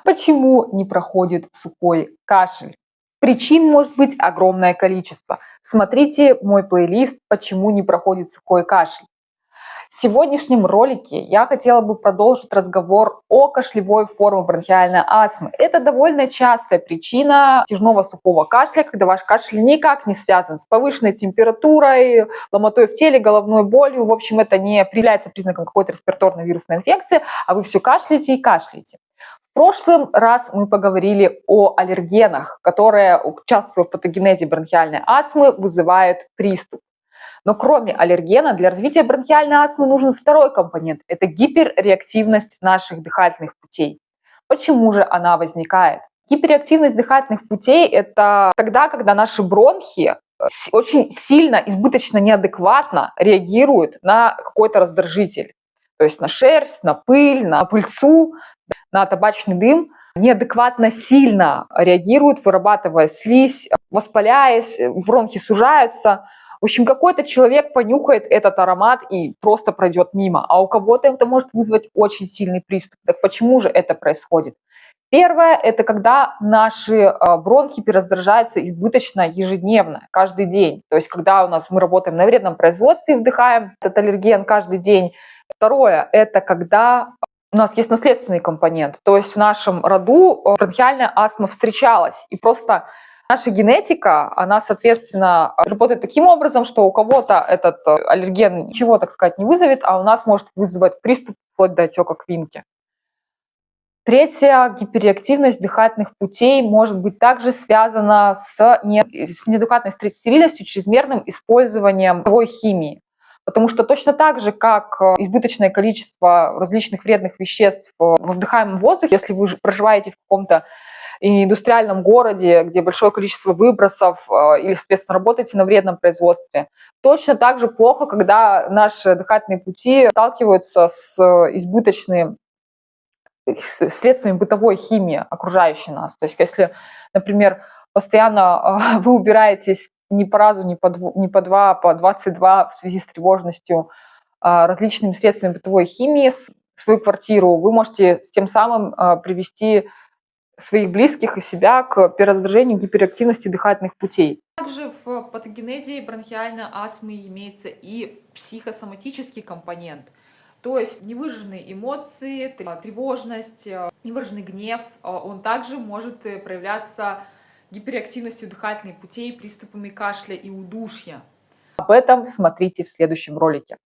Почему не проходит сухой кашель? Причин может быть огромное количество. Смотрите мой плейлист «Почему не проходит сухой кашель». В сегодняшнем ролике я хотела бы продолжить разговор о кашлевой форме бронхиальной астмы. Это довольно частая причина затяжного сухого кашля, когда ваш кашель никак не связан с повышенной температурой, ломотой в теле, головной болью. В общем, это не является признаком какой-то респираторной вирусной инфекции, а вы все кашляете и кашляете. В прошлый раз мы поговорили о аллергенах, которые, участвуя в патогенезе бронхиальной астмы, вызывают приступ. Но кроме аллергена для развития бронхиальной астмы нужен второй компонент – это гиперреактивность наших дыхательных путей. Почему же она возникает? Гиперреактивность дыхательных путей – это тогда, когда наши бронхи очень сильно, избыточно неадекватно реагируют на какой-то раздражитель. То есть на шерсть, на пыль, на пыльцу, на табачный дым. Неадекватно сильно реагируют, вырабатывая слизь, воспаляясь, бронхи сужаются. В общем, какой-то человек понюхает этот аромат и просто пройдет мимо, а у кого-то это может вызвать очень сильный приступ. Так почему же это происходит? Первое – это когда наши бронхи перераздражаются избыточно ежедневно, каждый день. То есть когда мы работаем на вредном производстве, вдыхаем этот аллерген каждый день. Второе – это когда у нас есть наследственный компонент. То есть в нашем роду бронхиальная астма встречалась, и просто наша генетика, она, соответственно, работает таким образом, что у кого-то этот аллерген ничего, так сказать, не вызовет, а у нас может вызвать приступ вплоть до отека квинки. Третья гиперреактивность дыхательных путей может быть также связана с неадекватной стерильностью, чрезмерным использованием бытовой химии. Потому что точно так же, как избыточное количество различных вредных веществ во вдыхаемом воздухе, если вы проживаете в каком-то индустриальном городе, где большое количество выбросов, или, соответственно, работаете на вредном производстве, точно так же плохо, когда наши дыхательные пути сталкиваются с избыточными следствиями бытовой химии, окружающей нас. То есть, если, например, постоянно вы убираетесь не по разу, не по два, а по 22 в связи с тревожностью различными средствами бытовой химии в свою квартиру, вы можете тем самым привести своих близких и себя к перераздражению, гиперактивности дыхательных путей. Также в патогенезе бронхиальной астмы имеется и психосоматический компонент. То есть невыраженные эмоции, тревожность, невыраженный гнев, он также может проявляться гиперактивностью дыхательных путей, приступами кашля и удушья. Об этом смотрите в следующем ролике.